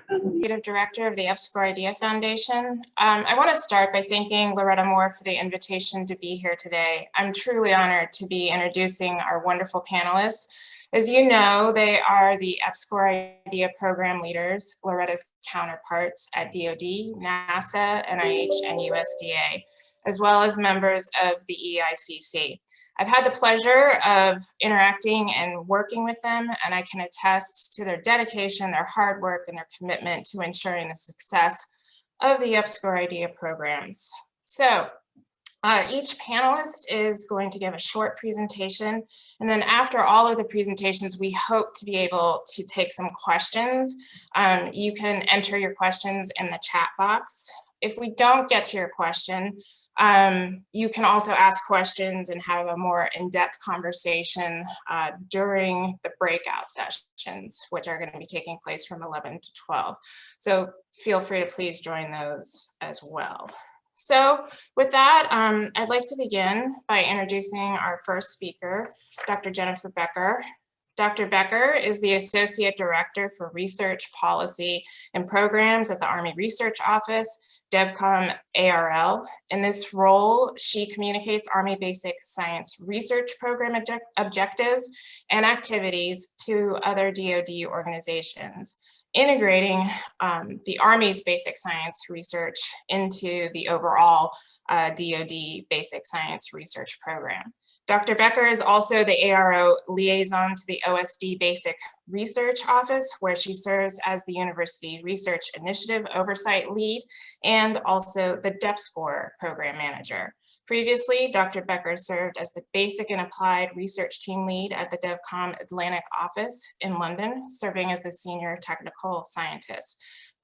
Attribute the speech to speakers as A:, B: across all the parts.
A: Executive Director of the EPSCoR Idea Foundation. I want to start by thanking Loretta Moore for the invitation to be here today. I'm truly honored to be introducing our wonderful panelists. As you know, they are the EPSCoR Idea Program leaders, Loretta's counterparts at DoD, NASA, NIH, and USDA, as well as members of the EICC. I've had the pleasure of interacting and working with them, and I can attest to their dedication, their hard work, and their commitment to ensuring the success of the EPSCoR Idea programs. So each panelist is going to give a short presentation, and then after all of the presentations, we hope to be able to take some questions. You can enter your questions in the chat box. If we don't get to your question, you can also ask questions and have a more in-depth conversation during the breakout sessions, which are going to be taking place from 11 to 12. So feel free to please join those as well. So with that, I'd like to begin by introducing our first speaker, Dr. Jennifer Becker. Dr. Becker is the Associate Director for Research Policy and Programs at the Army Research Office, DevCom ARL. In this role, she communicates Army Basic Science Research Program objectives and activities to other DoD organizations, integrating the Army's basic science research into the overall DoD Basic Science Research Program. Dr. Becker is also the ARO liaison to the OSD Basic Research Office, where she serves as the University Research Initiative Oversight Lead and also the EPSCoR Program Manager. Previously, Dr. Becker served as the Basic and Applied Research Team Lead at the DevCom Atlantic Office in London, serving as the Senior Technical Scientist.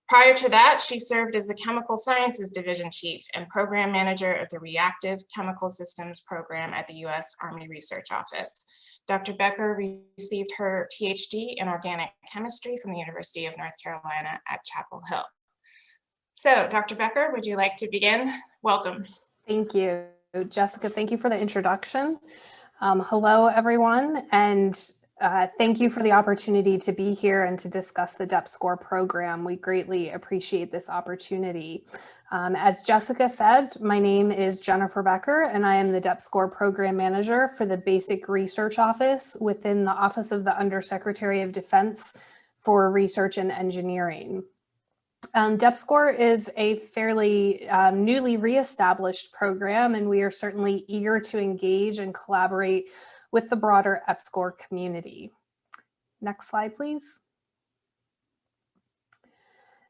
A: Prior to that, she served as the Chemical Sciences Division Chief and Program Manager of the Reactive Chemical Systems Program at the U.S. Army Research Office. Dr. Becker received her PhD in Organic Chemistry from the University of North Carolina at Chapel Hill. So, Dr. Becker, would you like to begin? Welcome.
B: Thank you, Jessica. Thank you for the introduction. Hello, everyone, and thank you for the opportunity to be here and to discuss the EPSCoR program. We greatly appreciate this opportunity. As Jessica said, my name is Jennifer Becker, and I am the EPSCoR Program Manager for the Basic Research Office within the Office of the Undersecretary of Defense for Research and Engineering. EPSCoR is a fairly newly reestablished program, and we are certainly eager to engage and collaborate with the broader EPSCoR community. Next slide, please.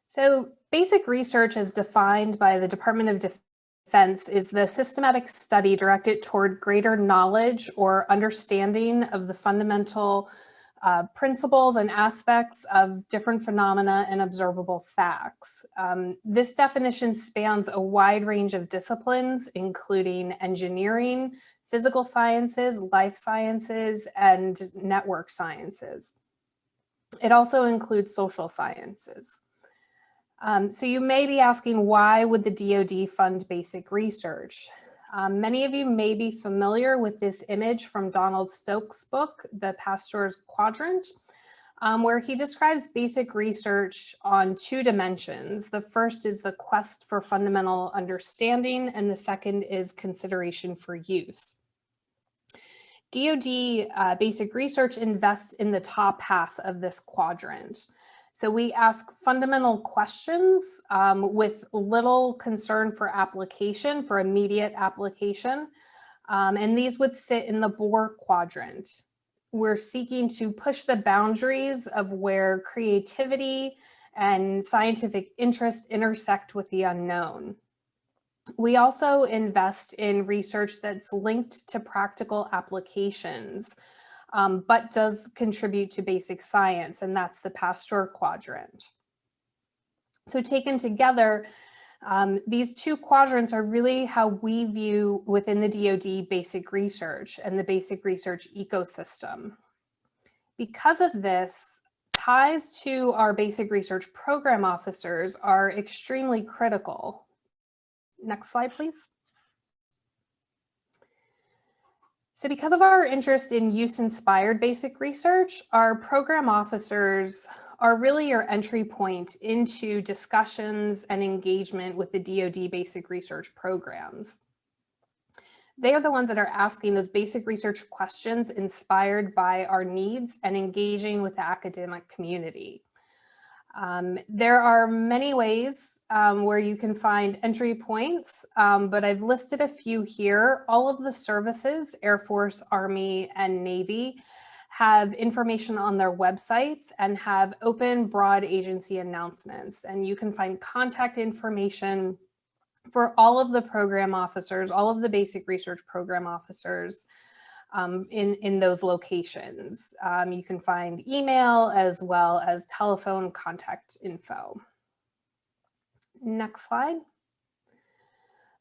B: So basic research as defined by the Department of Defense is the systematic study directed toward greater knowledge or understanding of the fundamental principles and aspects of different phenomena and observable facts. This definition spans a wide range of disciplines, including engineering, physical sciences, life sciences, and network sciences. It also includes social sciences. So you may be asking, why would the DoD fund basic research? Many of you may be familiar with this image from Donald Stokes' book, The Pasteur's Quadrant, where he describes basic research on two dimensions. The first is the quest for fundamental understanding, and the second is consideration for use. DoD basic research invests in the top half of this quadrant. So we ask fundamental questions with little concern for application, for immediate application, and these would sit in the Bohr quadrant. We're seeking to push the boundaries of where creativity and scientific interest intersect with the unknown. We also invest in research that's linked to practical applications, but does contribute to basic science, and that's the Pasteur quadrant. So taken together, these two quadrants are really how we view within the DoD basic research and the basic research ecosystem. Because of this, ties to our basic research program officers are extremely critical. Next slide, please. So because of our interest in use-inspired basic research, our program officers are really your entry point into discussions and engagement with the DoD basic research programs. They are the ones that are asking those basic research questions inspired by our needs and engaging with the academic community. There are many ways where you can find entry points, but I've listed a few here. All of the services, Air Force, Army, and Navy, have information on their websites and have open, broad agency announcements. And you can find contact information for all of the program officers, all of the basic research program officers in those locations. You can find email as well as telephone contact info. Next slide.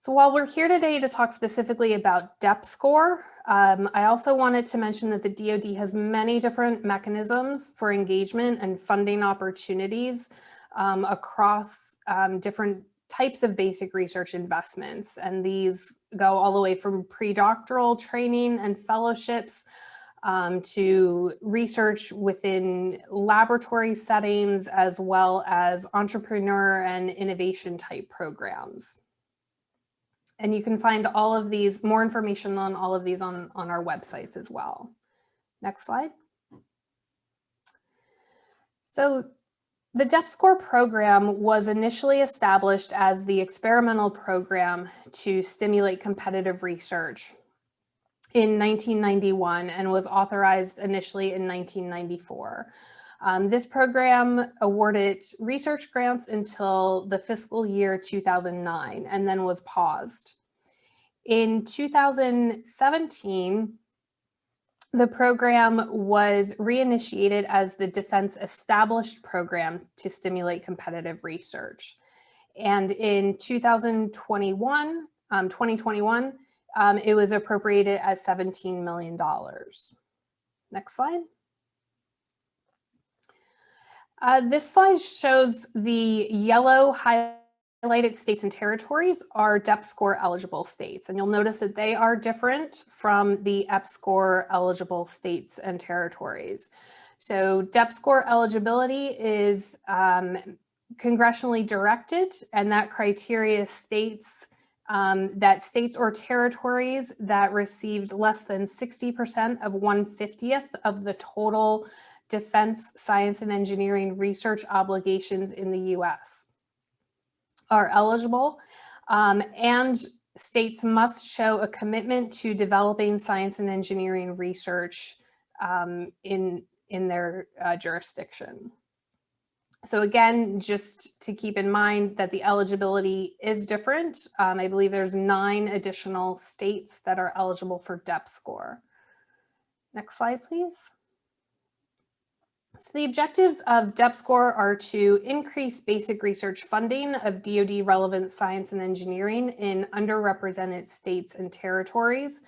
B: So while we're here today to talk specifically about EPSCoR, I also wanted to mention that the DoD has many different mechanisms for engagement and funding opportunities across different types of basic research investments. And these go all the way from pre-doctoral training and fellowships to research within laboratory settings, as well as entrepreneur and innovation type programs. And you can find all of these, more information on all of these on our websites as well. Next slide. So the EPSCoR program was initially established as the experimental program to stimulate competitive research in 1991 and was authorized initially in 1994. This program awarded research grants until the fiscal year 2009 and then was paused. In 2017, the program was reinitiated as the Defense Established Program to stimulate competitive research. And in 2021, it was appropriated as $17 million. Next slide. This slide shows the yellow highlighted states and territories are EPSCoR eligible states. And you'll notice that they are different from the EPSCoR eligible states and territories. So EPSCoR eligibility is congressionally directed, and that criteria states that states or territories that received less than 60% of 1/50th of the total defense, science, and engineering research obligations in the US are eligible, and states must show a commitment to developing science and engineering research in their jurisdiction. So again, just to keep in mind that the eligibility is different. I believe there's 9 additional states that are eligible for EPSCoR. Next slide, please. So the objectives of EPSCoR are to increase basic research funding of DoD relevant science and engineering in underrepresented states and territories,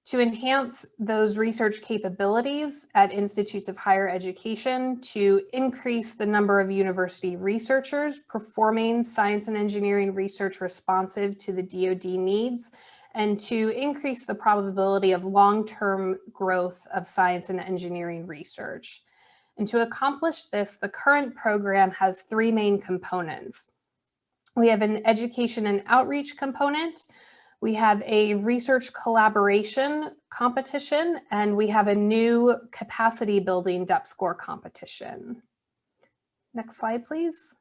B: to enhance those research capabilities at institutes of higher education, to increase the number of university researchers performing science and engineering research responsive to the DoD needs, and to increase the probability of long-term growth of science and engineering research. And to accomplish this, the current program has 3 main components. We have an education and outreach component, we have a research collaboration competition, and we have a new capacity building EPSCoR competition. Next slide, please.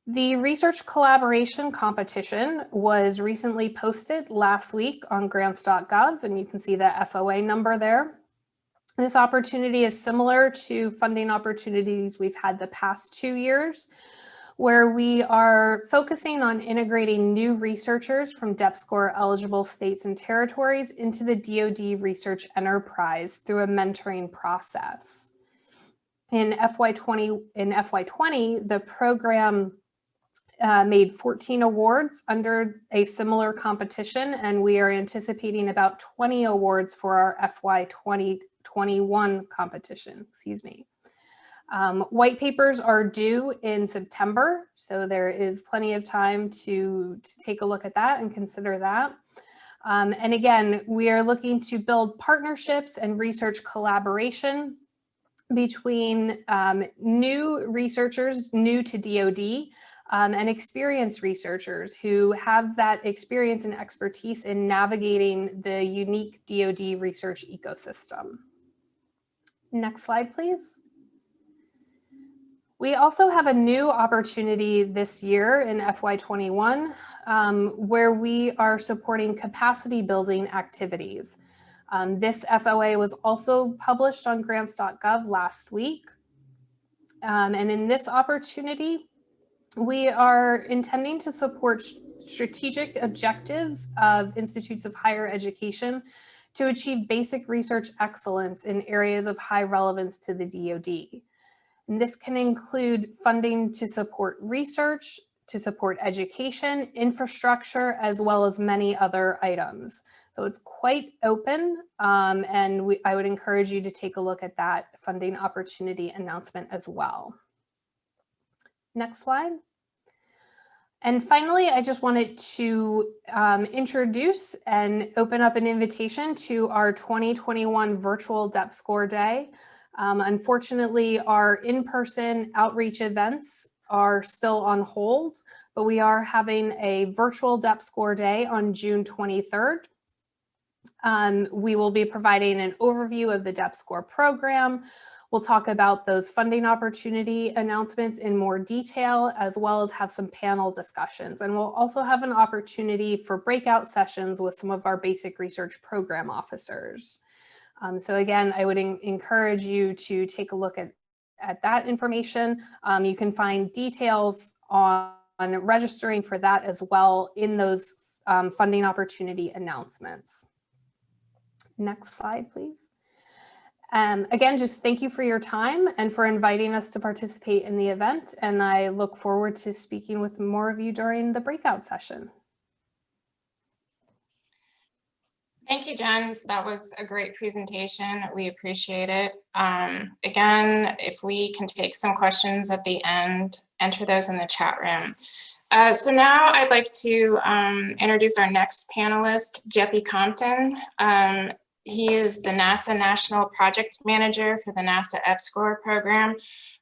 B: The research collaboration competition was recently posted last week on grants.gov, and you can see the FOA number there. This opportunity is similar to funding opportunities we've had the past 2 years, where we are focusing on integrating new researchers from EPSCoR eligible states and territories into the DoD research enterprise through a mentoring process. In FY20, the program made 14 awards under a similar competition, and we are anticipating about 20 awards for our FY2021 competition, excuse me. White papers are due in September, so there is plenty of time to take a look at that and consider that. And again, we are looking to build partnerships and research collaboration between new researchers, new to DoD, and experienced researchers who have that experience and expertise in navigating the unique DoD research ecosystem. Next slide, please. We also have a new opportunity this year in FY21 where we are supporting capacity building activities. This FOA was also published on grants.gov last week. And in this opportunity, we are intending to support strategic objectives of institutes of higher education to achieve basic research excellence in areas of high relevance to the DoD. And this can include funding to support research, to support education, infrastructure, as well as many other items. So it's quite open, and I would encourage you to take a look at that funding opportunity announcement as well. Next slide. And finally, I just wanted to introduce and open up an invitation to our 2021 virtual EPSCoR Day. Unfortunately, our in-person outreach events are still on hold, but we are having a virtual EPSCoR Day on June 23rd. We will be providing an overview of the EPSCoR program. We'll talk about those funding opportunity announcements in more detail, as well as have some panel discussions. And we'll also have an opportunity for breakout sessions with some of our basic research program officers. So again, I would encourage you to take a look at that information. You can find details on registering for that as well in those funding opportunity announcements. Next slide, please. Again, just thank you for your time and for inviting us to participate in the event. And I look forward to speaking with more of you during the breakout session.
A: Thank you, Jen. That was a great presentation. We appreciate it. Again, if we can take some questions at the end, enter those in the chat room. So now I'd like to introduce our next panelist, Jeppy Compton. He is the NASA National Project Manager for the NASA EPSCoR program,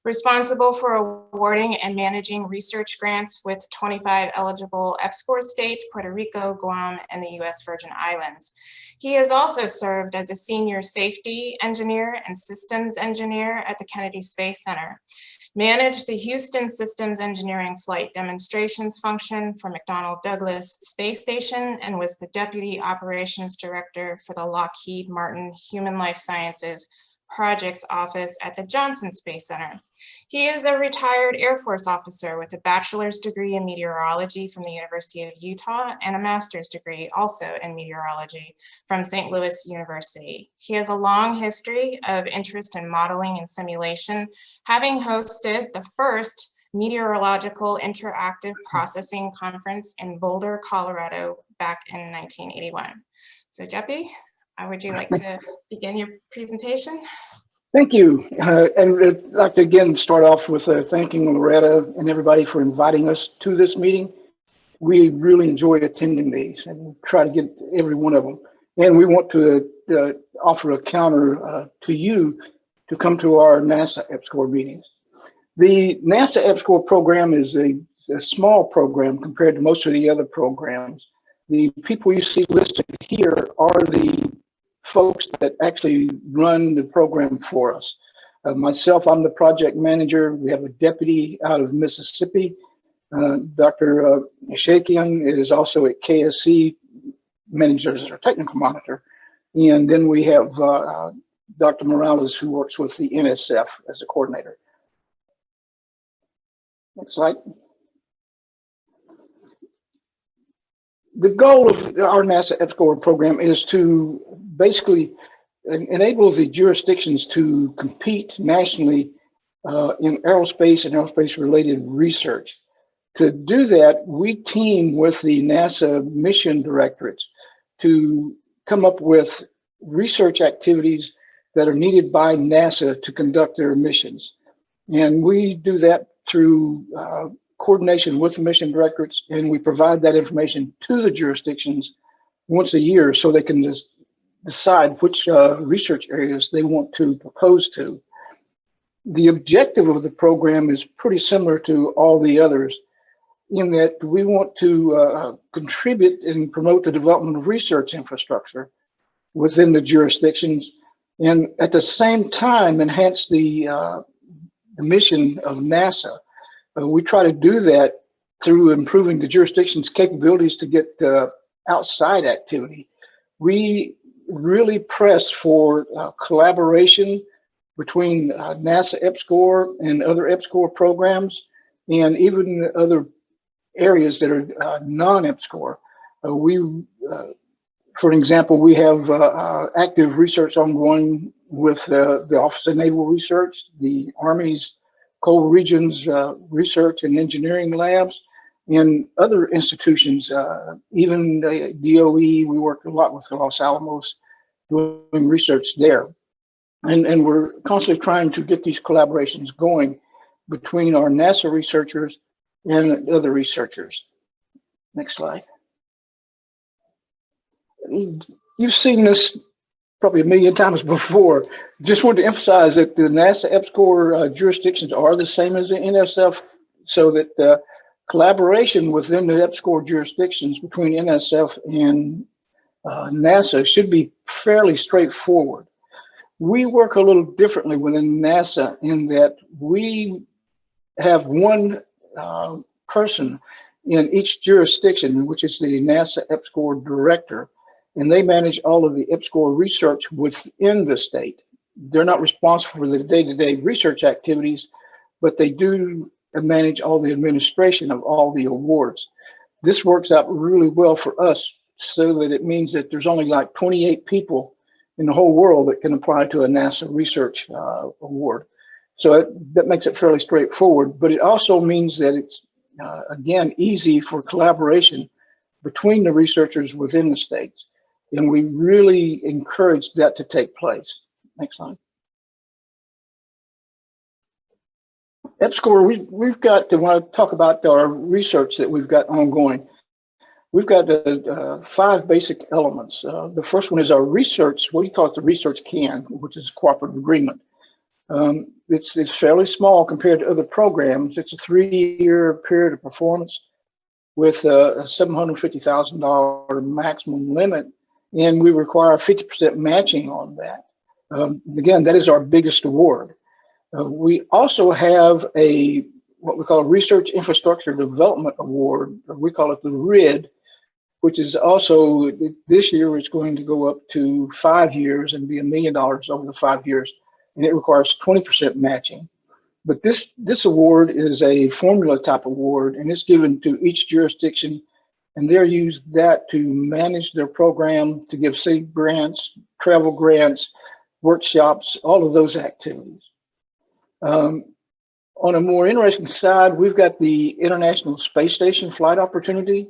A: responsible for awarding and managing research grants with 25 eligible EPSCoR states, Puerto Rico, Guam, and the US Virgin Islands. He has also served as a senior safety engineer and systems engineer at the Kennedy Space Center, managed the Houston Systems Engineering Flight Demonstrations function for McDonnell Douglas Space Station, and was the Deputy Operations Director for the Lockheed Martin Human Life Sciences Projects Office at the Johnson Space Center. He is a retired Air Force officer with a bachelor's degree in meteorology from the University of Utah and a master's degree also in meteorology from St. Louis University. He has a long history of interest in modeling and simulation, having hosted the first meteorological interactive processing conference in Boulder, Colorado back in 1981. So Jeppy, would you like to begin your presentation?
C: Thank you. And I'd like to again start off with thanking Loretta and everybody for inviting us to this meeting. We really enjoy attending these and try to get every one of them. And we want to offer a counter to you to come to our NASA EPSCoR meetings. The NASA EPSCoR program is a small program compared to most of the other programs. The people you see listed here are the folks that actually run the program for us. Myself, I'm the project manager. We have a deputy out of Mississippi. Dr. Shakian is also at KSC, manager as our technical monitor. And then we have Dr. Morales, who works with the NSF as a coordinator. Next slide. The goal of our NASA EPSCoR program is to basically enable the jurisdictions to compete nationally in aerospace and aerospace-related research. To do that, we team with the NASA mission directorates to come up with research activities that are needed by NASA to conduct their missions. And we do that through coordination with the mission directorates, and we provide that information to the jurisdictions once a year so they can just decide which research areas they want to propose to. The objective of the program is pretty similar to all the others in that we want to contribute and promote the development of research infrastructure within the jurisdictions, and at the same time enhance the mission of NASA. We try to do that through improving the jurisdiction's capabilities to get outside activity. We really press for collaboration between NASA EPSCoR and other EPSCoR programs, and even other areas that are non-EPSCoR. For example, we have active research ongoing with the Office of Naval Research, the Army's Coal Regions Research and Engineering Labs, and other institutions, even the DOE. We work a lot with Los Alamos doing research there. And we're constantly trying to get these collaborations going between our NASA researchers and other researchers. Next slide. You've seen this probably a million times before. Just want to emphasize that the NASA EPSCoR jurisdictions are the same as the NSF, so that collaboration within the EPSCoR jurisdictions between NSF and NASA should be fairly straightforward. We work a little differently within NASA in that we have one person in each jurisdiction, which is the NASA EPSCoR director, and they manage all of the EPSCoR research within the state. They're not responsible for the day-to-day research activities, but they do manage all the administration of all the awards. This works out really well for us, so that it means that there's only like 28 people in the whole world that can apply to a NASA research award. So that makes it fairly straightforward, but it also means that it's, again, easy for collaboration between the researchers within the states. And we really encourage that to take place. Next slide. EPSCoR, we've got, when I talk about our research that we've got ongoing, we've got 5 basic elements. The first one is our research, what do you call it, the research can, which is a cooperative agreement. It's fairly small compared to other programs. It's a 3-year period of performance with a $750,000 maximum limit, and we require 50% matching on that. Again, that is our biggest award. We also have what we call a Research Infrastructure Development Award, or we call it the RID, which is also, this year it's going to go up to 5 years and be $1 million over the 5 years, and it requires 20% matching. But this award is a formula type award, and it's given to each jurisdiction, and they're used that to manage their program, to give seed grants, travel grants, workshops, all of those activities. On a more interesting side, we've got the International Space Station Flight Opportunity.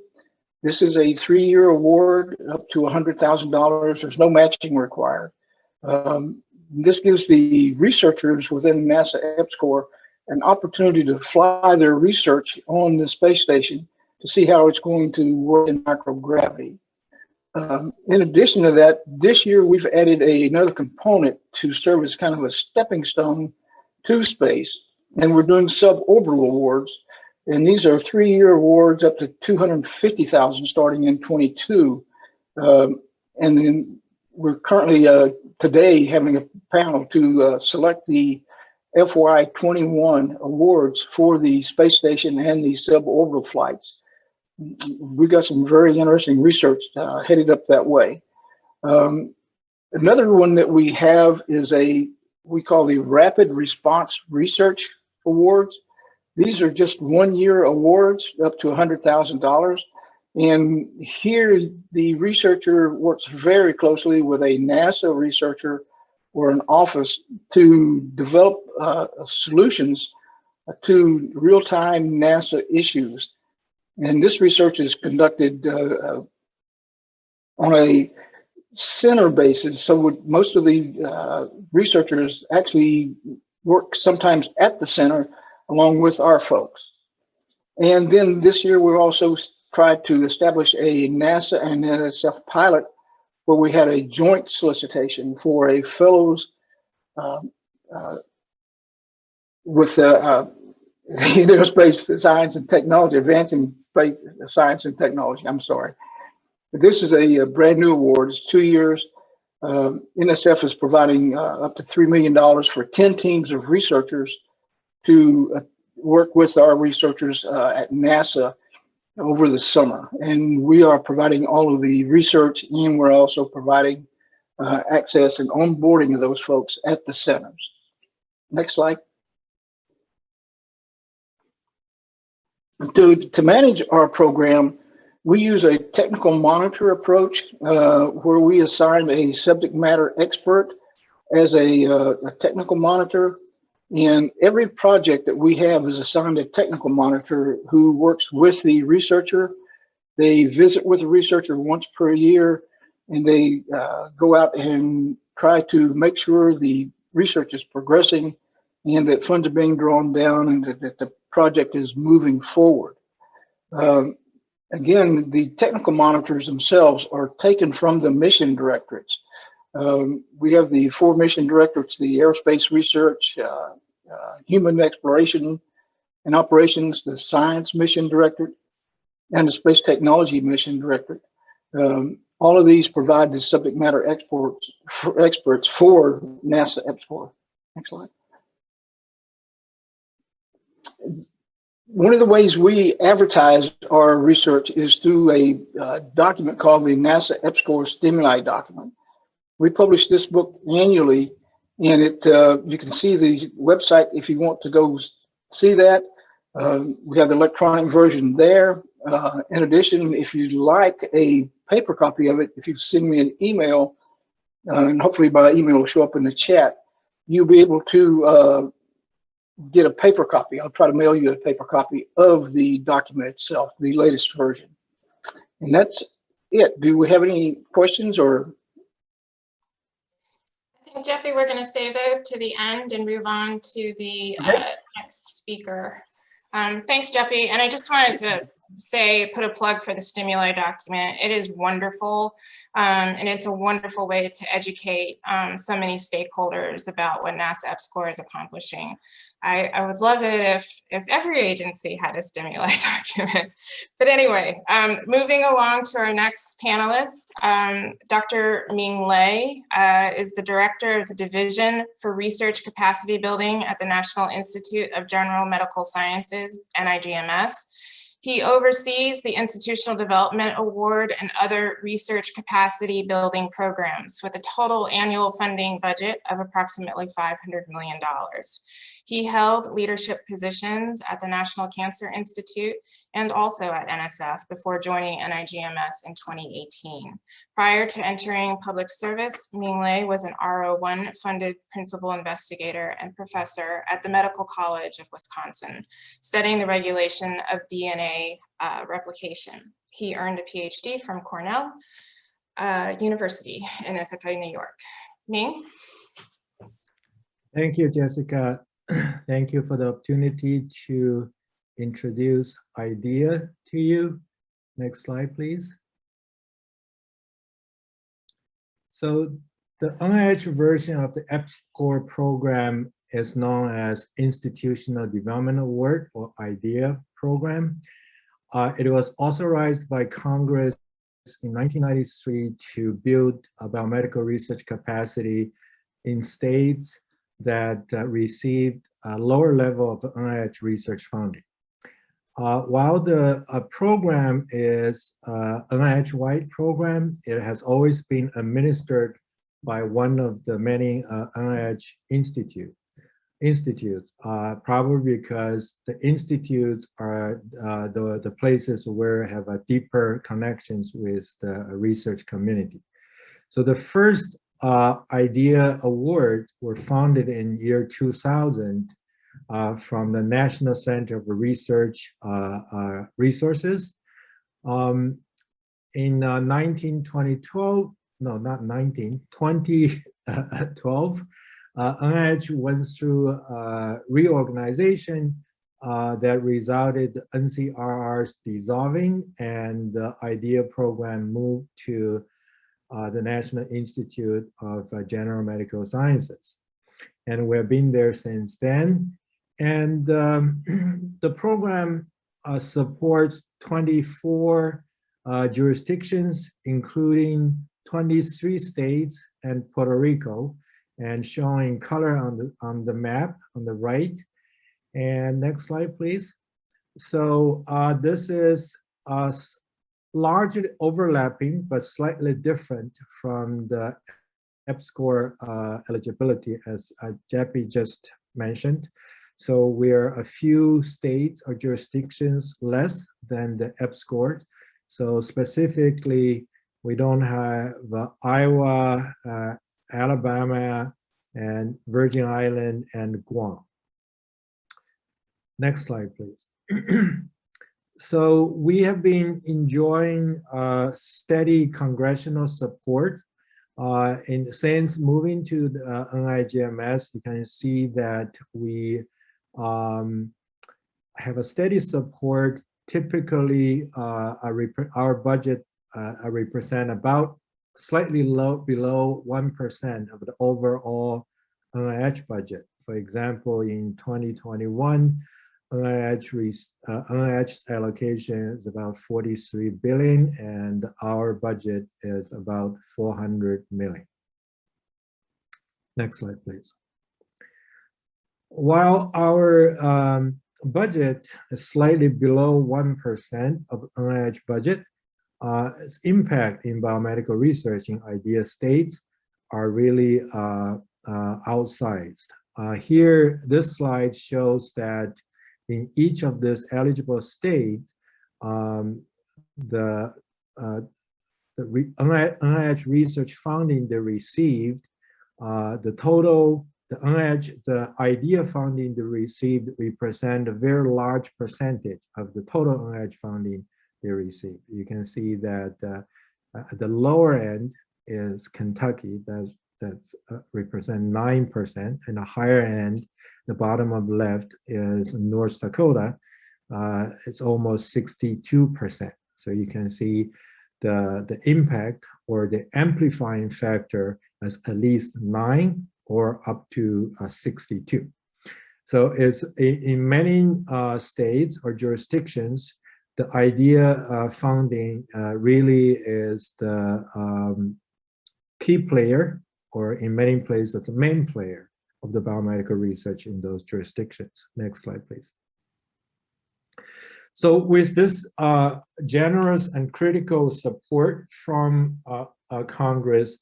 C: This is a 3-year award up to $100,000. There's no matching required. This gives the researchers within NASA EPSCoR an opportunity to fly their research on the space station to see how it's going to work in microgravity. In addition to that, this year we've added another component to serve as kind of a stepping stone to space, and we're doing suborbital awards. And these are 3-year awards up to $250,000 starting in 22. And then we're currently today having a panel to select the FY21 awards for the space station and the suborbital flights. We've got some very interesting research headed up that way. Another one that we have is we call the Rapid Response Research Awards. These are just 1-year awards up to $100,000. And here the researcher works very closely with a NASA researcher or an office to develop solutions to real-time NASA issues. And this research is conducted on a center basis. So most of the researchers actually work sometimes at the center along with our folks. And then this year we also tried to establish a NASA and NSF pilot where we had a joint solicitation for a fellows with in aerospace science and technology, advancing space science and technology. I'm sorry. This is a brand new award. It's 2 years. NSF is providing up to $3 million for 10 teams of researchers to work with our researchers at NASA over the summer. And we are providing all of the research, and we're also providing access and onboarding of those folks at the centers. Next slide. To manage our program, we use a technical monitor approach where we assign a subject matter expert as a technical monitor. And every project that we have is assigned a technical monitor who works with the researcher. They visit with the researcher once per year, and they go out and try to make sure the research is progressing and that funds are being drawn down and that the project is moving forward. Again, the technical monitors themselves are taken from the mission directorates. We have the 4 mission directorates: the aerospace research, human exploration and operations, the science mission directorate, and the space technology mission directorate. All of these provide the subject matter experts for NASA EPSCoR. Next slide. One of the ways we advertise our research is through a document called the NASA EPSCoR Stimuli document. We publish this book annually, and you can see the website if you want to go see that. We have the electronic version there. In addition, if you'd like a paper copy of it, if you send me an email, and hopefully by email will show up in the chat, you'll be able to get a paper copy. I'll try to mail you a paper copy of the document itself, the latest version. And that's it. Do we have any questions or?
A: I think, Jeffy, we're going to save those to the end and move on to the next speaker. Thanks, Jeffy. And I just wanted to put a plug for the stimuli document. It is wonderful, and it's a wonderful way to educate so many stakeholders about what NASA EPSCoR is accomplishing. I would love it if every agency had a stimuli document. But anyway, moving along to our next panelist, Dr. Ming Lei is the director of the Division for Research Capacity Building at the National Institute of General Medical Sciences, NIGMS. He oversees the Institutional Development Award and other research capacity building programs with a total annual funding budget of approximately $500 million. He held leadership positions at the National Cancer Institute and also at NSF before joining NIGMS in 2018. Prior to entering public service, Ming Lei was an R01 funded principal investigator and professor at the Medical College of Wisconsin, studying the regulation of DNA replication. He earned a PhD from Cornell University in Ithaca, New York. Ming?
D: Thank you, Jessica. Thank you for the opportunity to introduce IDEA to you. Next slide, please. So the NIH version of the EPSCoR program is known as Institutional Development Award, or IDEA program. It was authorized by Congress in 1993 to build biomedical research capacity in states that received a lower level of NIH research funding. While the program is an NIH-wide program, it has always been administered by one of the many NIH institutes, probably because the institutes are the places where have a deeper connections with the research community. So the first IDEA Award were founded in year 2000 from the National Center for Research Resources. In 2012, NIH went through reorganization that resulted in NCRR's dissolving, and the IDEA program moved to the National Institute of General Medical Sciences. And we've been there since then. And the program supports 24 jurisdictions, including 23 states and Puerto Rico, and showing color on the map on the right. And next slide, please. So this is largely overlapping, but slightly different from the EPSCoR eligibility, as Jeppy just mentioned. So we are a few states or jurisdictions less than the EPSCoR. So specifically, we don't have Iowa, Alabama, and Virgin Island, and Guam. Next slide, please. So we have been enjoying steady congressional support. Since moving to the NIGMS, you can see that we have a steady support. Typically, our budget represent about slightly below 1% of the overall NIH budget. For example, in 2021, NIH's allocation is about 43 billion, and our budget is about 400 million. Next slide, please. While our budget is slightly below 1% of NIH budget, its impact in biomedical research in idea states are really outsized. Here, this slide shows that in each of these eligible states, the NIH research funding they received, the idea funding they received represent a very large percentage of the total NIH funding they received. You can see that at the lower end is Kentucky, that's represent 9%, and the higher end, the bottom of left, is North Dakota. It's almost 62%. So you can see the impact or the amplifying factor as at least 9 or up to 62. So it's in many states or jurisdictions, the idea funding really is the key player, or in many places, the main player of the biomedical research in those jurisdictions. Next slide, please. So with this generous and critical support from Congress,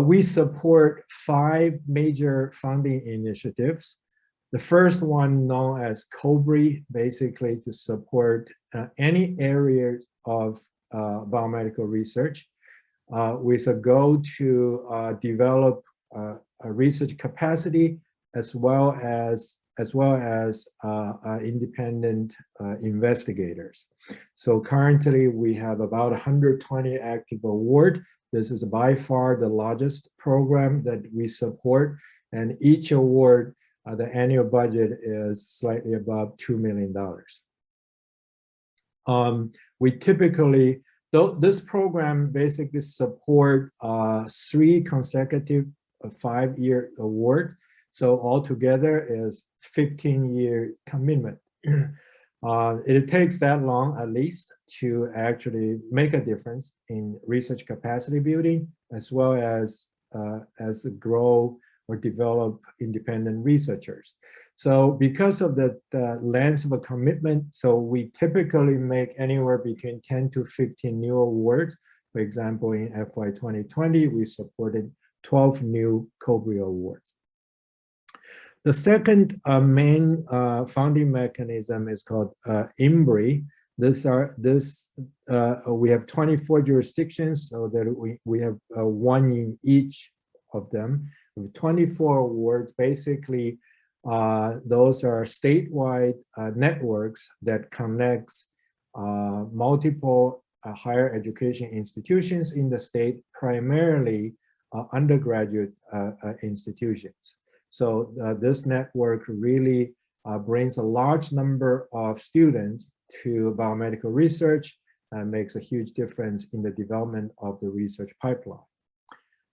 D: we support 5 major funding initiatives. The first one, known as COBRI, basically to support any area of biomedical research with a goal to develop a research capacity as well as independent investigators. So currently we have about 120 active awards. This is by far the largest program that we support, and each award, the annual budget is slightly above $2 million. We typically, this program basically support 3 consecutive 5-year awards. So altogether is 15-year commitment. It takes that long, at least, to actually make a difference in research capacity building, as well as grow or develop independent researchers. So because of the length of a commitment, so we typically make anywhere between 10 to 15 new awards. For example, in FY 2020, we supported 12 new COBRI awards. The second main funding mechanism is called IMBRI. We have 24 jurisdictions, so that we have 1 in each of them. With 24 awards, basically, those are statewide networks that connects multiple higher education institutions in the state, primarily undergraduate institutions. So this network really brings a large number of students to biomedical research and makes a huge difference in the development of the research pipeline.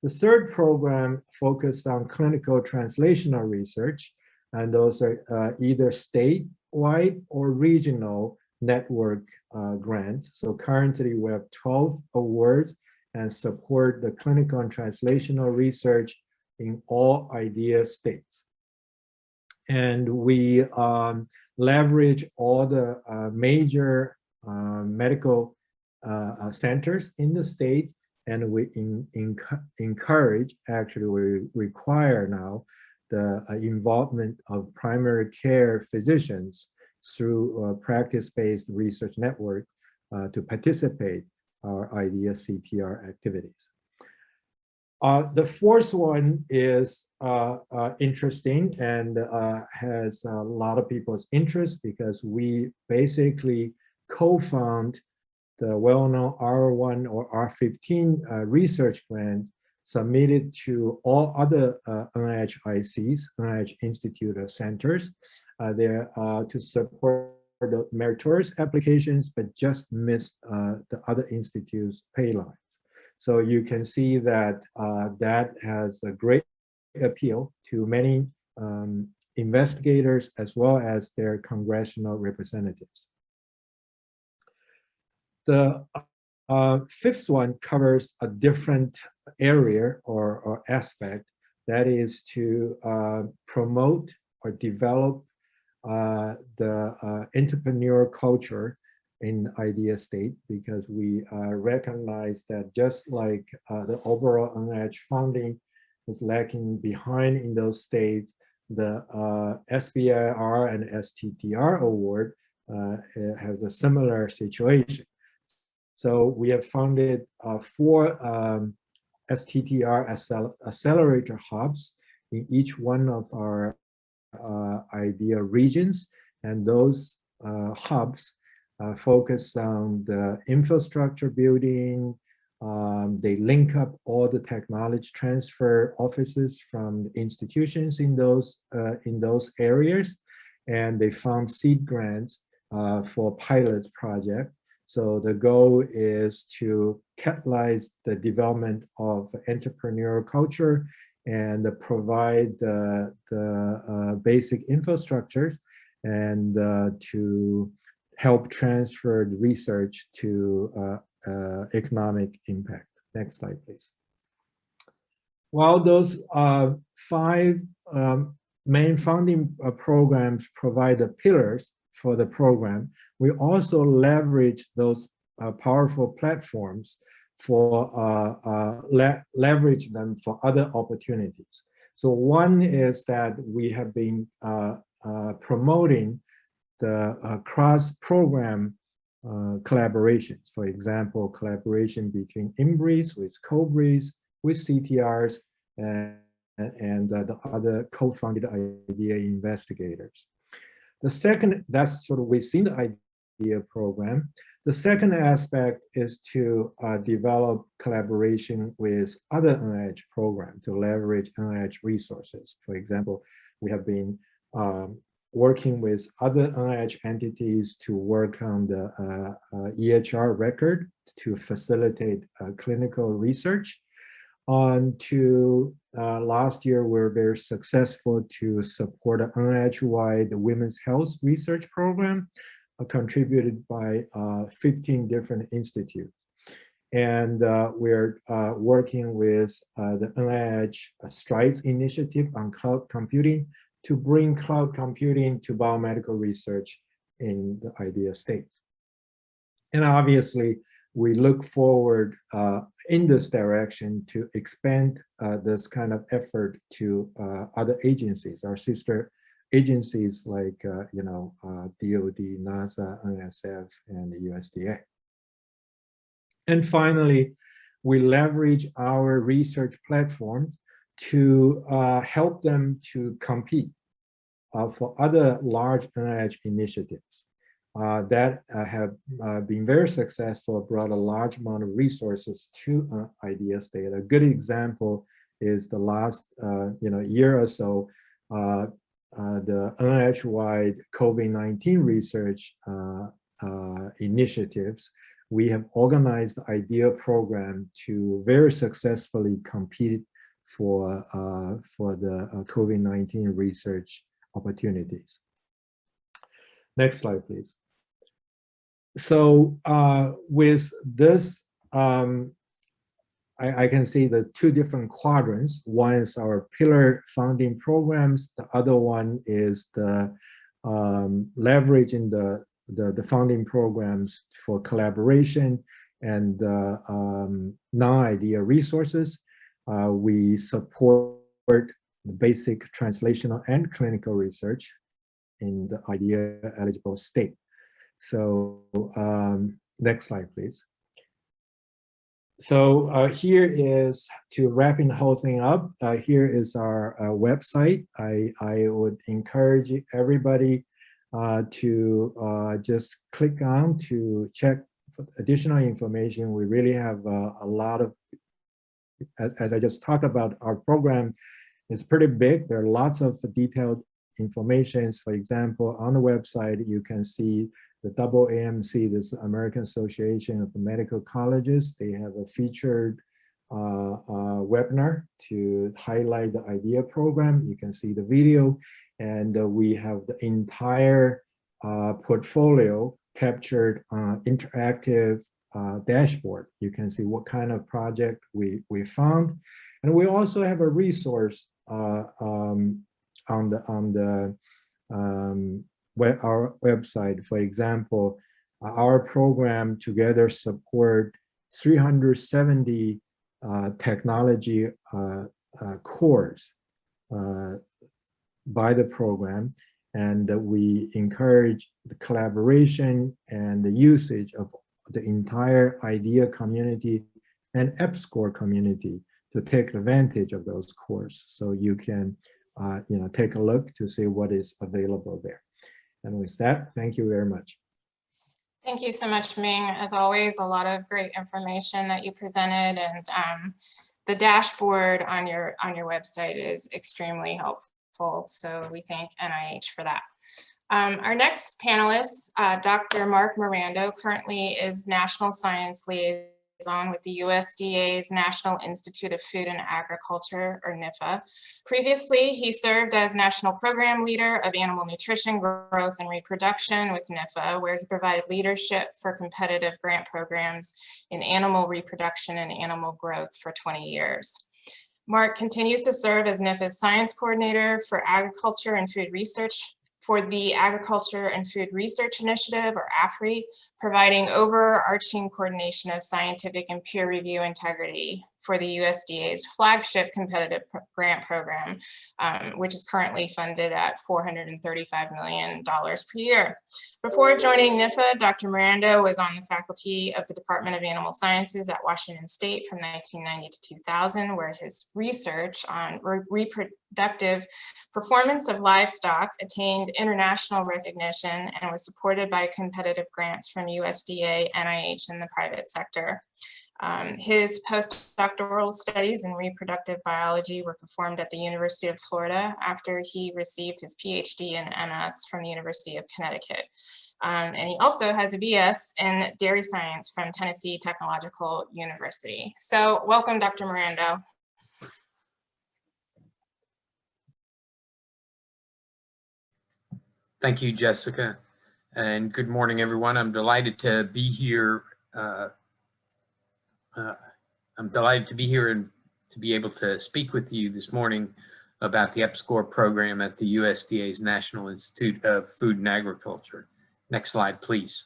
D: The third program focused on clinical translational research. and those are either statewide or regional network grants. So currently we have 12 awards and support the clinical and translational research in all IDEA states. And we leverage all the major medical centers in the state, and we encourage, actually we require now the involvement of primary care physicians through practice-based research network to participate our IDEA CTR activities. The fourth one is interesting and has a lot of people's interest, because we basically co-found the well-known R1 or R15 research grant submitted to all other NIHICs, NIH Institute centers. They're to support the meritorious applications, but just missed the other institutes' pay lines. So you can see that that has a great appeal to many investigators as well as their congressional representatives. The fifth one covers a different area or aspect, that is to promote or develop the entrepreneurial culture in IDEA state, because we recognize that just like the overall NIH funding is lacking behind in those states, the SBIR and STTR award has a similar situation. So we have funded 4 STTR accelerator hubs in each one of our IDEA regions, and those hubs focus on the infrastructure building. They link up all the technology transfer offices from institutions in those areas, and they found seed grants for pilot project. So the goal is to catalyze the development of entrepreneurial culture and provide the basic infrastructure and to help transfer the research to economic impact. Next slide, please. While those 5 main funding programs provide the pillars for the program, we also leverage those powerful platforms for leverage them for other opportunities. So one is that we have been promoting the cross-program collaborations. For example, collaboration between INBRIs with COBRIs, with CTRs, and the other co-funded IDEA investigators. The second, that's sort of within the IDEA program. The second aspect is to develop collaboration with other NIH programs to leverage NIH resources. For example, we have been working with other NIH entities to work on the EHR record to facilitate clinical research. On to last year, we were very successful to support an NIH-wide women's health research program contributed by 15 different institutes. And we're working with the NIH STRIDES initiative on cloud computing to bring cloud computing to biomedical research in the IDEA states. And obviously, we look forward in this direction to expand this kind of effort to other agencies, our sister agencies like DOD, NASA, NSF, and the USDA. And finally, we leverage our research platforms to help them to compete for other large NIH initiatives that have been very successful, brought a large amount of resources to IDEA state. A good example is the last year or so, the NIH-wide COVID-19 research initiatives. We have organized the IDEA program to very successfully compete for the COVID-19 research opportunities. Next slide, please. So with this, I can see the two different quadrants. One is our pillar funding programs. The other one is the leveraging the funding programs for collaboration and non-idea resources. We support the basic translational and clinical research in the idea eligible state. So next slide, please. So here is, to wrapping the whole thing up, here is our website. I would encourage everybody to just click on to check additional information. We really have a lot of, as I just talked about, our program is pretty big. There are lots of detailed information. For example, on the website, you can see the AAMC, this American Association of Medical Colleges. They have a featured webinar to highlight the IDEA program. You can see the video, and we have the entire portfolio captured on interactive dashboard. You can see what kind of project we found, and we also have a resource on our website. For example, our program together support 370 technology cores by the program, and we encourage the collaboration and the usage of the entire IDEA community and EPSCoR community to take advantage of those cores. So you can take a look to see what is available there. And with that, thank you very much.
A: Thank you so much, Ming. As always, a lot of great information that you presented, and the dashboard on your website is extremely helpful. So we thank NIH for that. Our next panelist, Dr. Mark Mirando, currently is National Science Liaison with the USDA's National Institute of Food and Agriculture, or NIFA. Previously, he served as National Program Leader of Animal Nutrition, Growth, and Reproduction with NIFA, where he provided leadership for competitive grant programs in animal reproduction and animal growth for 20 years. Mark continues to serve as NIFA's Science Coordinator for Agriculture and Food Research for the Agriculture and Food Research Initiative, or AFRI, providing overarching coordination of scientific and peer review integrity for the USDA's flagship competitive grant program, which is currently funded at $435 million per year. Before joining NIFA, Dr. Mirando was on the faculty of the Department of Animal Sciences at Washington State from 1990 to 2000, where his research on reproductive performance of livestock attained international recognition and was supported by competitive grants from USDA, NIH, and the private sector. His postdoctoral studies in reproductive biology were performed at the University of Florida after he received his PhD in MS from the University of Connecticut. And he also has a BS in dairy science from Tennessee Technological University. So welcome, Dr. Mirando.
E: Thank you, Jessica, and good morning, everyone. I'm delighted to be here. I'm delighted to be here and to be able to speak with you this morning about the EPSCoR program at the USDA's National Institute of Food and Agriculture. Next slide, please.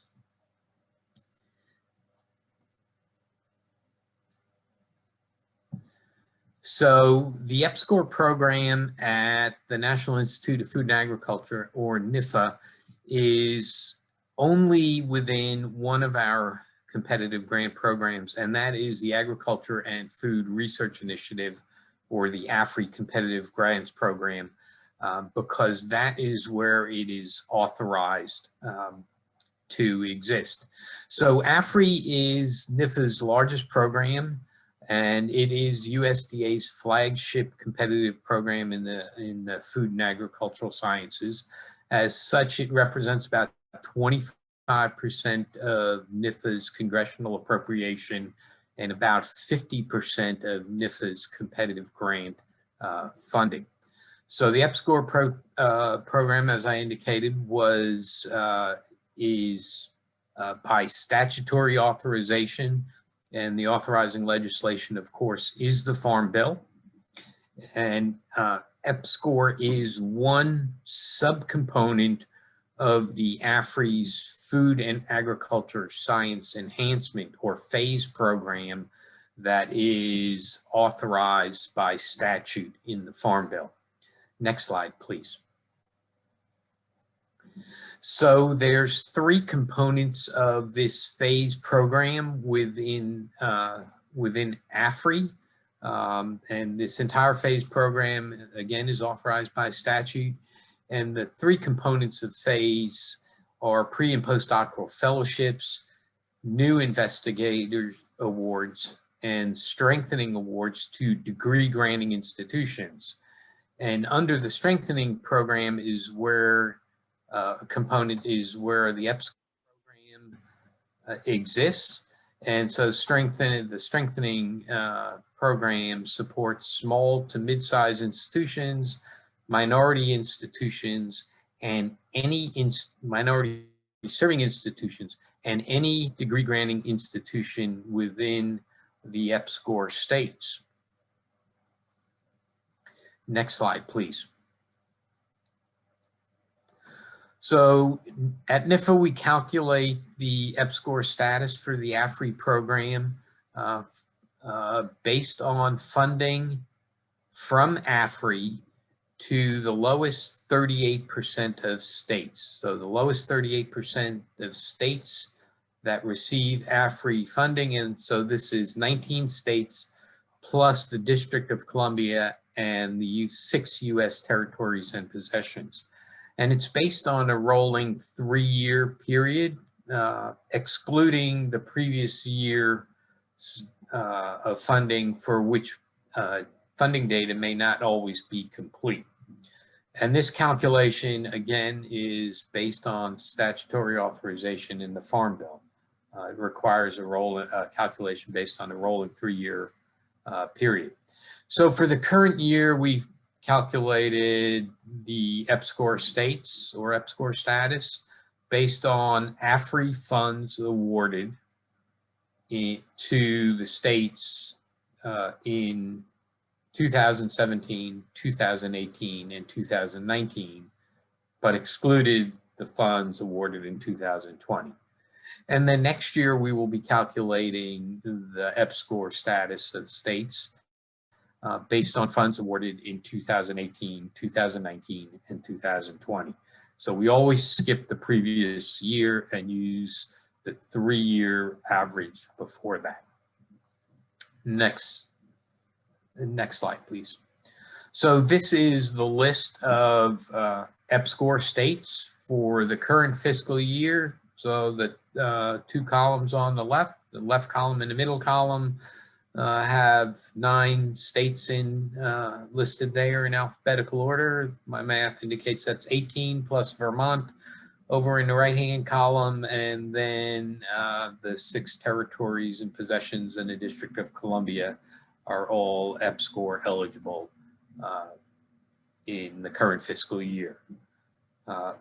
E: So the EPSCoR program at the National Institute of Food and Agriculture, or NIFA, is only within one of our competitive grant programs, and that is the Agriculture and Food Research Initiative, or the AFRI Competitive Grants Program, because that is where it is authorized to exist. So AFRI is NIFA's largest program, and it is USDA's flagship competitive program in the food and agricultural sciences. As such, it represents about 25% of NIFA's congressional appropriation and about 50% of NIFA's competitive grant funding. So the EPSCoR program, as I indicated, is by statutory authorization, and the authorizing legislation, of course, is the Farm Bill. And EPSCoR is one subcomponent of the AFRY's Food and Agriculture Science Enhancement, or PHASE program, that is authorized by statute in the Farm Bill. Next slide, please. So there's three components of this PHASE program within AFRY. And this entire PHASE program, again, is authorized by statute. And the three components of PHASE are pre- and postdoctoral fellowships, new investigators awards, and strengthening awards to degree granting institutions. And under the strengthening program is where a component is where the EPSCoR program exists. And so the strengthening program supports small to mid-sized institutions, minority institutions, and any minority serving institutions, and any degree granting institution within the EPSCoR states. Next slide, please. So at NIFA, we calculate the EPSCoR status for the AFRY program based on funding from AFRY to the lowest 38% of states. So the lowest 38% of states that receive AFRY funding, and so this is 19 states plus the District of Columbia and the 6 U.S. territories and possessions. And it's based on a rolling 3-year period, excluding the previous year of funding, for which funding data may not always be complete. And this calculation, again, is based on statutory authorization in the Farm Bill. It requires a calculation based on a rolling 3-year period. So for the current year, we've calculated the EPSCoR states, or EPSCoR status, based on AFRY funds awarded to the states in 2017, 2018, and 2019, but excluded the funds awarded in 2020. And then next year, we will be calculating the EPSCoR status of states based on funds awarded in 2018, 2019, and 2020. So we always skip the previous year and use the 3-year average before that. Next slide, please. So this is the list of EPSCoR states for the current fiscal year. So the 2 columns on the left column and the middle column have 9 states listed there in alphabetical order. My math indicates that's 18 plus Vermont over in the right-hand column, and then the 6 territories and possessions in the District of Columbia are all EPSCoR eligible in the current fiscal year.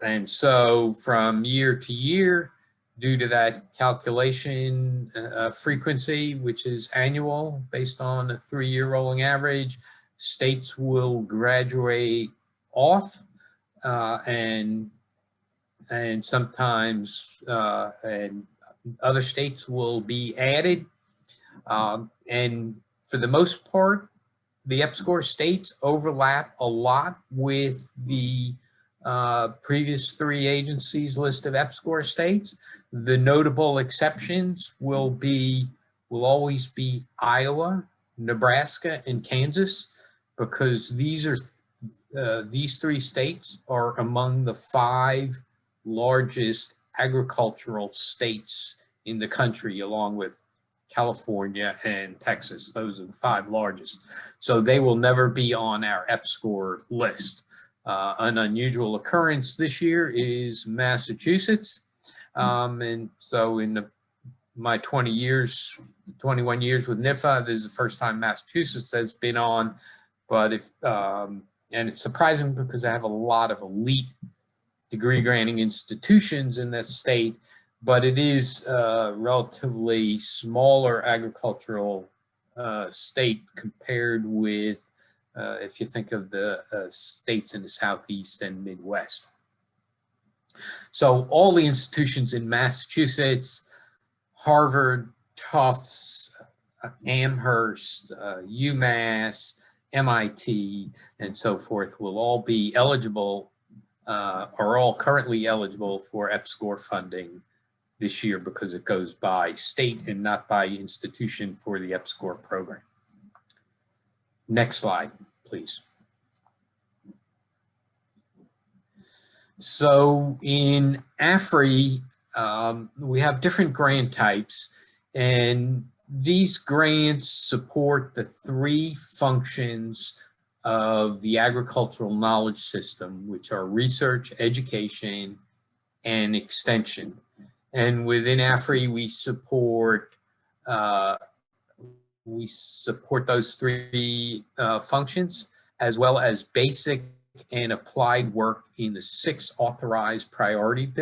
E: And so from year to year, due to that calculation frequency, which is annual based on a 3-year rolling average, states will graduate off and sometimes and other states will be added. And for the most part, the EPSCoR states overlap a lot with the previous 3 agencies list of EPSCoR states. The notable exceptions will always be Iowa, Nebraska, and Kansas, because these 3 states are among the 5 largest agricultural states in the country, along with California and Texas. Those are the 5 largest. So they will never be on our EPSCoR list. An unusual occurrence this year is Massachusetts. And so in my 21 years with NIFA, this is the first time Massachusetts has been on. But if and it's surprising because I have a lot of elite degree granting institutions in this state, but it is a relatively smaller agricultural state compared with, if you think of the states in the Southeast and Midwest. So all the institutions in Massachusetts, Harvard, Tufts, Amherst, UMass, MIT, and so forth will all be eligible, are all currently eligible for EPSCoR funding this year because it goes by state and not by institution for the EPSCoR program. Next slide, please. So in AFRI, we have different grant types, and these grants support the 3 functions of the agricultural knowledge system, which are research, education, and extension. And within AFRI, we support those 3 functions, as well as basic and applied work in the 6 authorized priority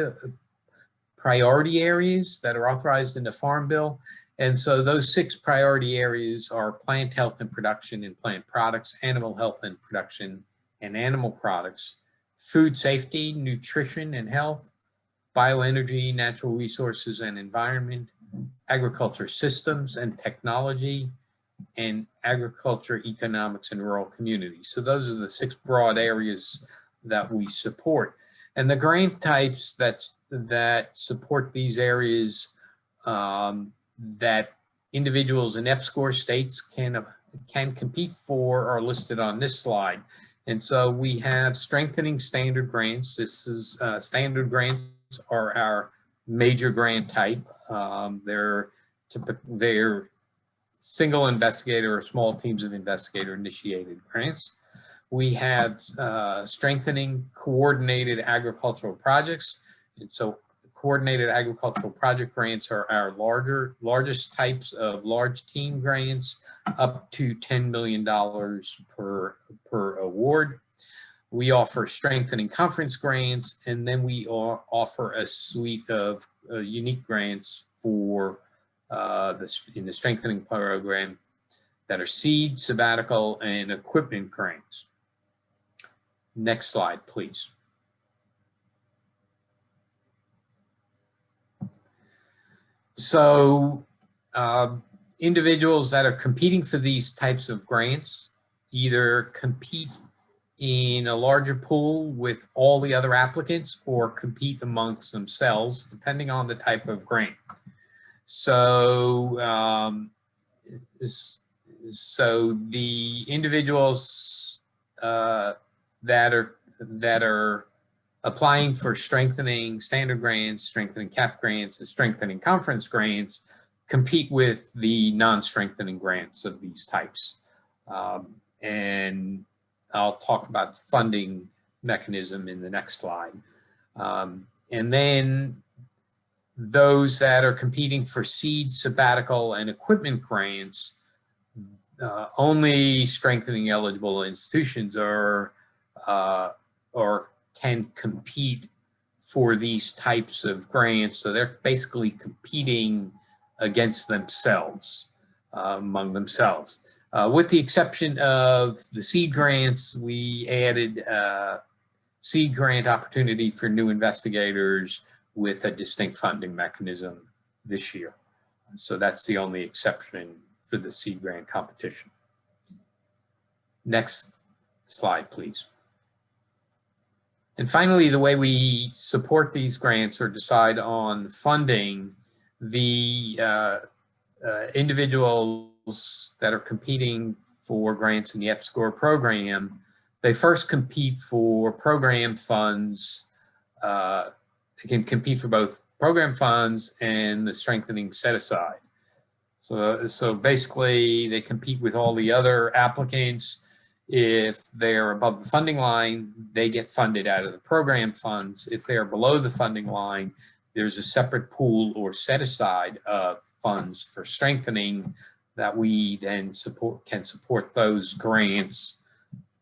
E: areas that are authorized in the Farm Bill. And so those 6 priority areas are plant health and production and plant products, animal health and production and animal products, food safety, nutrition and health, bioenergy, natural resources and environment, agriculture systems and technology, and agriculture, economics, and rural communities. So those are the 6 broad areas that we support. And the grant types that support these areas that individuals in EPSCoR states can compete for are listed on this slide. And so we have strengthening standard grants. This is standard grants are our major grant type. They're single investigator or small teams of investigator initiated grants. We have strengthening coordinated agricultural projects. And so coordinated agricultural project grants are our largest types of large team grants, up to $10 million per award. We offer strengthening conference grants, and then we offer a suite of unique grants for in the strengthening program that are seed, sabbatical, and equipment grants. Next slide, please. So individuals that are competing for these types of grants either compete in a larger pool with all the other applicants or compete amongst themselves, depending on the type of grant. So, so the individuals that are applying for strengthening standard grants, strengthening CAP grants, and strengthening conference grants compete with the non-strengthening grants of these types. And I'll talk about the funding mechanism in the next slide. And then those that are competing for seed, sabbatical, and equipment grants, only strengthening eligible institutions are or can compete for these types of grants. So they're basically competing against themselves, among themselves. With the exception of the seed grants, we added seed grant opportunity for new investigators with a distinct funding mechanism this year. So that's the only exception for the seed grant competition. Next slide, please. And finally, the way we support these grants or decide on funding, the individuals that are competing for grants in the EPSCoR program, they first compete for program funds. They can compete for both program funds and the strengthening set aside. So basically they compete with all the other applicants. If they're above the funding line, they get funded out of the program funds. If they're below the funding line, there's a separate pool or set aside of funds for strengthening that we then can support those grants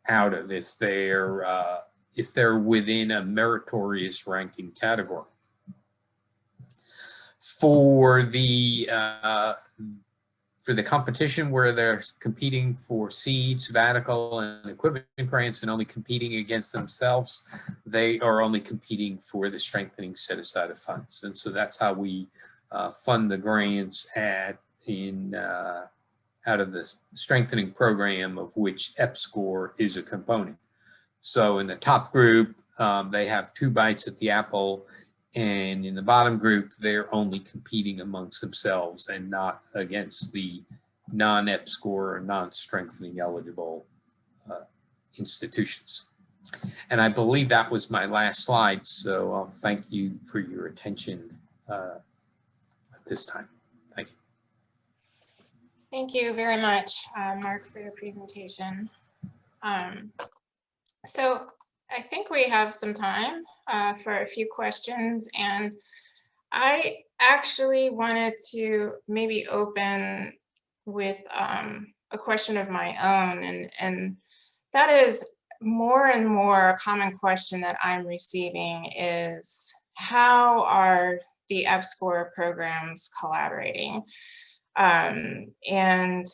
E: out of if they're within a meritorious ranking category. For the competition where they're competing for seed, sabbatical, and equipment grants and only competing against themselves, they are only competing for the strengthening set aside of funds. And so that's how we fund the grants out of the strengthening program, of which EPSCoR is a component. So in the top group, they have 2 bites at the apple. And in the bottom group, they're only competing amongst themselves and not against the non-EPSCoR or non-strengthening eligible institutions. And I believe that was my last slide. So I'll thank you for your attention at this time. Thank you.
A: Thank you very much, Mark, for your presentation. So I think we have some time for a few questions, and I actually wanted to maybe open with a question of my own, and that is more and more a common question that I'm receiving is, how are the EPSCoR programs collaborating? And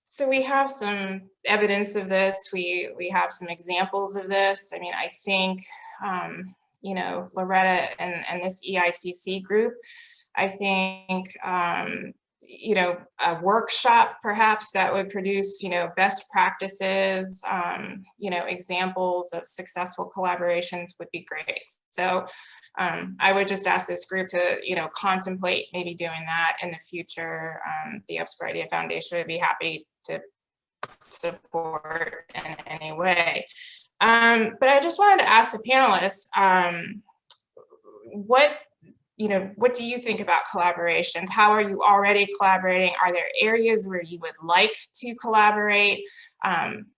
A: so we have some evidence of this. We have some examples of this. I mean, I think, you know, Loretta and this EICC group, I think, you know, a workshop perhaps that would produce, you know, best practices, you know, examples of successful collaborations would be great. So I would just ask this group to, you know, contemplate maybe doing that in the future. The EPSCoR Idea Foundation would be happy to support in any way. But I just wanted to ask the panelists, what do you think about collaborations? How are you already collaborating? Are there areas where you would like to collaborate?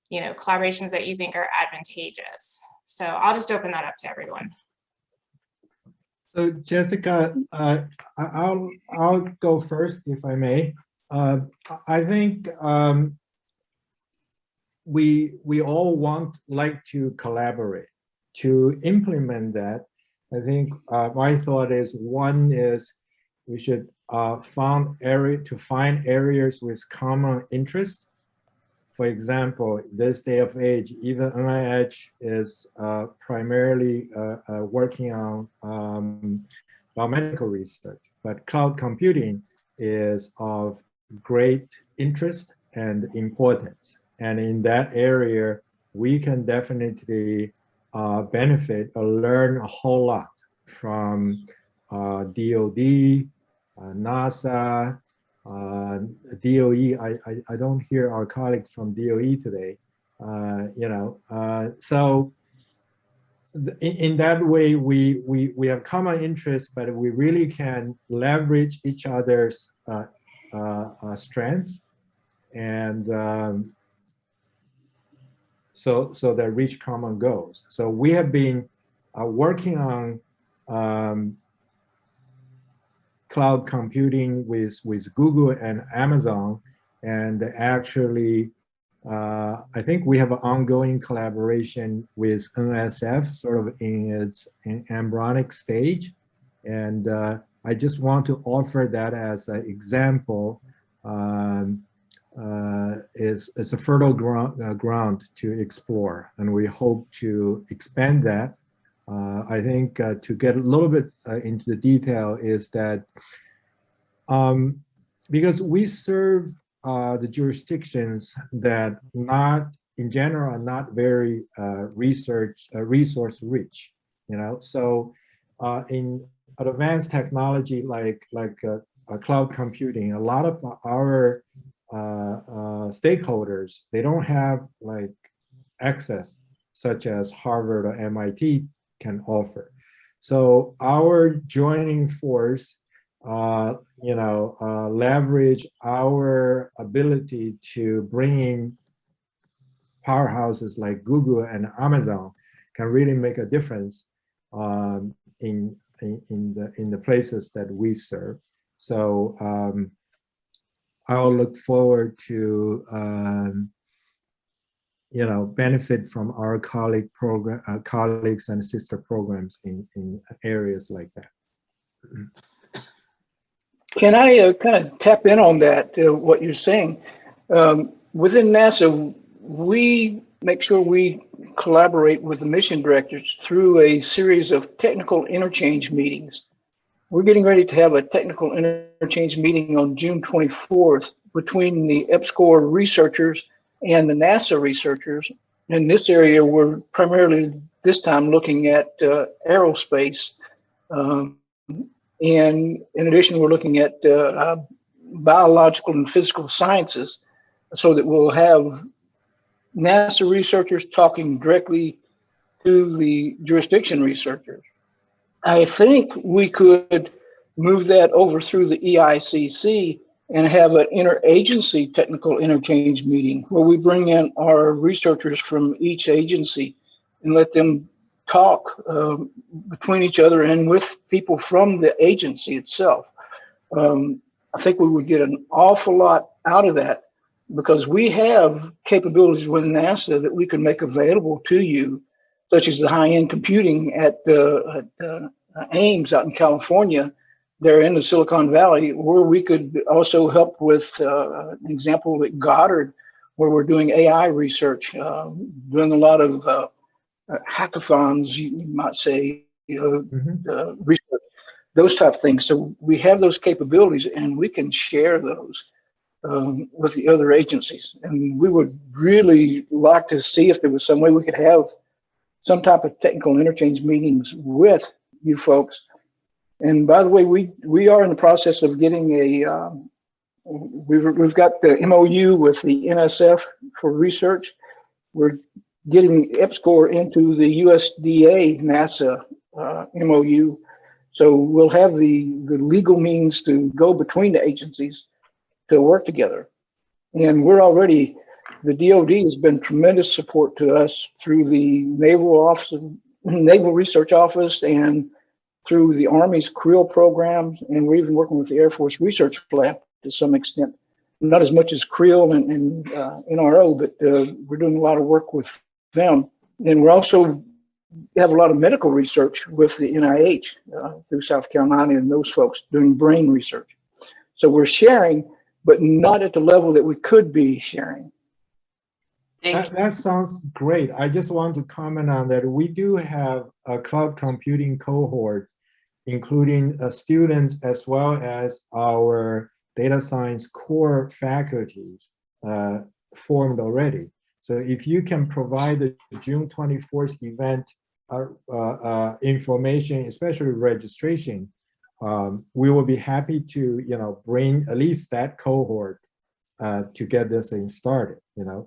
A: You know, collaborations that you think are advantageous. So I'll just open that up to everyone.
D: So Jessica, I'll go first if I may. I think we all like to collaborate. To implement that, I think my thought is, one is we should find areas with common interest. For example, this day of age, even NIH is primarily working on biomedical research, but cloud computing is of great interest and importance. And in that area, we can definitely benefit or learn a whole lot from DOD, NASA, DOE. I don't hear our colleagues from DOE today. You know, so in that way, we have common interests, but we really can leverage each other's strengths, and so that reach common goals. So we have been working on cloud computing with Google and Amazon, and actually I think we have an ongoing collaboration with NSF, sort of in its embryonic stage, and I just want to offer that as an example. Is a fertile ground to explore, and we hope to expand that. I think to get a little bit into the detail is that because we serve the jurisdictions that in general are not very resource rich, you know. So in advanced technology like cloud computing, a lot of our stakeholders, they don't have like access such as Harvard or MIT can offer. So our joining force, you know, leverage our ability to bring in powerhouses like Google and Amazon can really make a difference in the places that we serve. So I'll look forward to benefit from our colleagues and sister programs in areas like that.
C: Can I kind of tap in on that, what you're saying? Within NASA, we make sure we collaborate with the mission directors through a series of technical interchange meetings. We're getting ready to have a technical interchange meeting on June 24th between the EPSCoR researchers and the NASA researchers. In this area, we're primarily this time looking at aerospace. And in addition, we're looking at biological and physical sciences, so that we'll have NASA researchers talking directly to the jurisdiction researchers. I think we could move that over through the EICC and have an interagency technical interchange meeting where we bring in our researchers from each agency and let them talk between each other and with people from the agency itself. I think we would get an awful lot out of that, because we have capabilities within NASA that we can make available to you, such as the high-end computing at Ames out in California, there in the Silicon Valley, where we could also help with an example at Goddard, where we're doing AI research, doing a lot of hackathons, you might say, research, those type of things. So we have those capabilities, and we can share those with the other agencies. And we would really like to see if there was some way we could have some type of technical interchange meetings with you folks. And by the way, we are in the process of getting a, we've got the MOU with the NSF for research. We're getting EPSCoR into the USDA NASA MOU. So we'll have the legal means to go between the agencies to work together. And we're already, the DoD has been tremendous support to us through the Naval Research Office and through the Army's CREEL programs. And we're even working with the Air Force Research Lab to some extent. Not as much as CREEL and NRO, but we're doing a lot of work with them. And we're also have a lot of medical research with the NIH through South Carolina and those folks doing brain research. So we're sharing, but not at the level that we could be sharing.
D: That sounds great. I just want to comment on that. We do have a cloud computing cohort, including students as well as our data science core faculties formed already. So if you can provide the June 24th event information, especially registration, we will be happy to bring at least that cohort to get this thing started.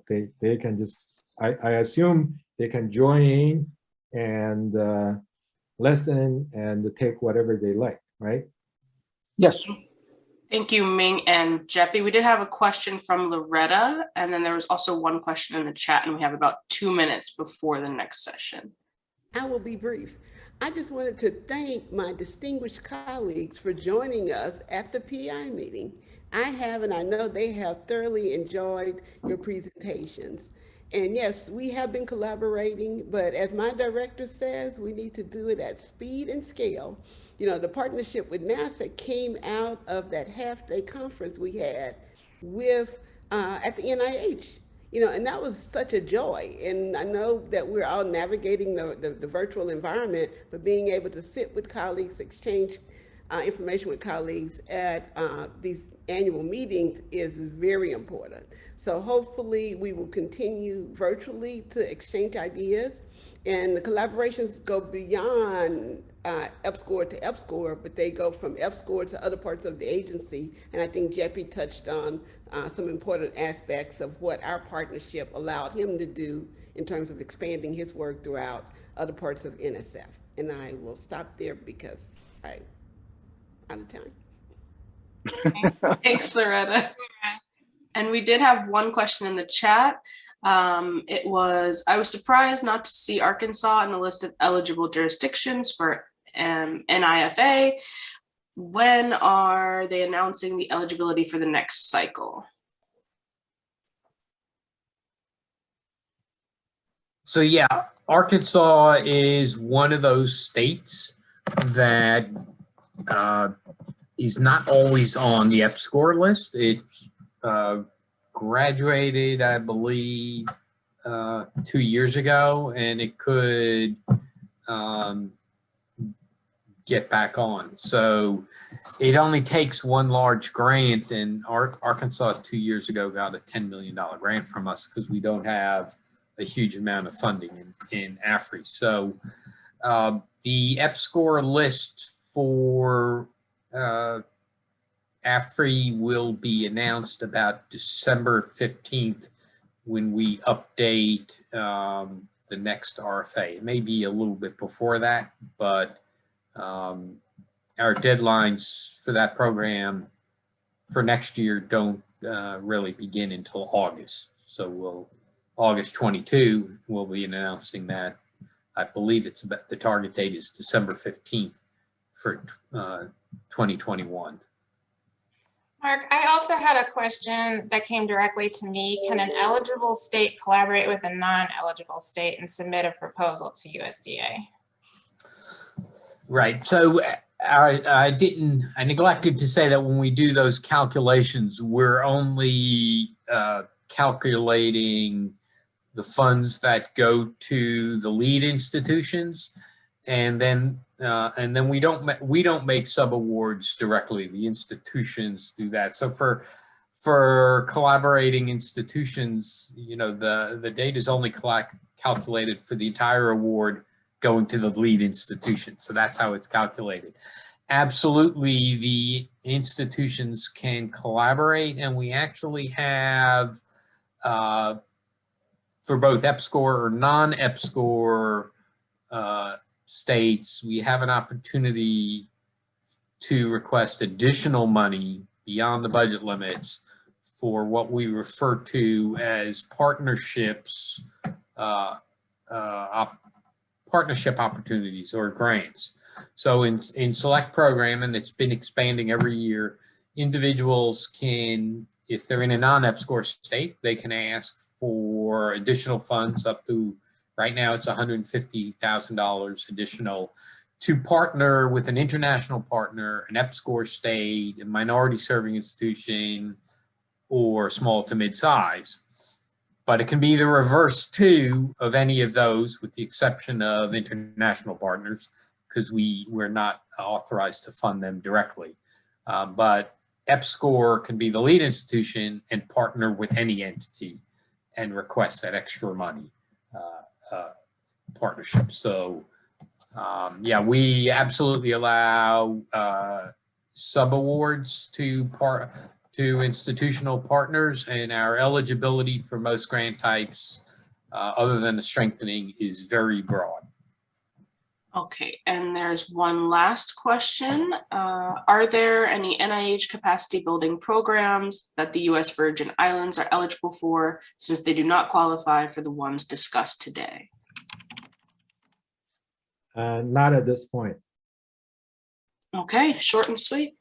D: They can just, I assume they can join in and listen and take whatever they like, right?
C: Yes.
F: Thank you, Ming and Jeppy. We did have a question from Loretta, and then there was also one question in the chat, and we have about 2 minutes before the next session.
G: I will be brief. I just wanted to thank my distinguished colleagues for joining us at the PI meeting. I have, and I know they have thoroughly enjoyed your presentations. And yes, we have been collaborating, but as my director says, we need to do it at speed and scale. The partnership with NASA came out of that half-day conference we had with at the NIH. And that was such a joy. And I know that we're all navigating the virtual environment, but being able to sit with colleagues, exchange information with colleagues at these annual meetings is very important. So hopefully we will continue virtually to exchange ideas, and the collaborations go beyond EPSCoR to EPSCoR, but they go from EPSCoR to other parts of the agency. And I think Jeppy touched on some important aspects of what our partnership allowed him to do in terms of expanding his work throughout other parts of NSF. And I will stop there because I'm out of time.
F: Thanks, Loretta. And we did have one question in the chat. It was, I was surprised not to see Arkansas in the list of eligible jurisdictions for NIFA. When are they announcing the eligibility for the next cycle?
E: So yeah, Arkansas is one of those states that is not always on the EPSCoR list. It's graduated, I believe, 2 years ago, and it could get back on. So it only takes one large grant, and Arkansas 2 years ago got a $10 million grant from us because we don't have a huge amount of funding in AFRI. So the EPSCoR list for AFRI will be announced about December 15th when we update the next RFA. It may be a little bit before that, but our deadlines for that program for next year don't really begin until August. So August 22, we'll be announcing that. I believe it's about, the target date is December 15th for 2021.
A: Mark, I also had a question that came directly to me. Can an eligible state collaborate with a non-eligible state and submit a proposal to USDA?
E: Right. So I neglected to say that when we do those calculations, we're only calculating the funds that go to the lead institutions, and then we don't make subawards directly. The institutions do that. So for collaborating institutions, you know, the data is only calculated for the entire award going to the lead institution. So that's how it's calculated. Absolutely, the institutions can collaborate, and we actually have for both EPSCoR or non-EPSCoR states, we have an opportunity to request additional money beyond the budget limits for what we refer to as partnerships, partnership opportunities or grants. So in select program, and it's been expanding every year, individuals can, if they're in a non-EPSCoR state, they can ask for additional funds up to, right now it's $150,000 additional to partner with an international partner, an EPSCoR state, a minority serving institution, or small to mid-size. But it can be the reverse too of any of those, with the exception of international partners, because we're not authorized to fund them directly. But EPSCoR can be the lead institution and partner with any entity and request that extra money partnership. So yeah, we absolutely allow subawards to institutional partners, and our eligibility for most grant types, other than the strengthening, is very broad.
F: Okay, and there's one last question. Are there any NIH capacity building programs that the U.S. Virgin Islands are eligible for, since they do not qualify for the ones discussed today?
D: Not at this point.
F: Okay, short and sweet.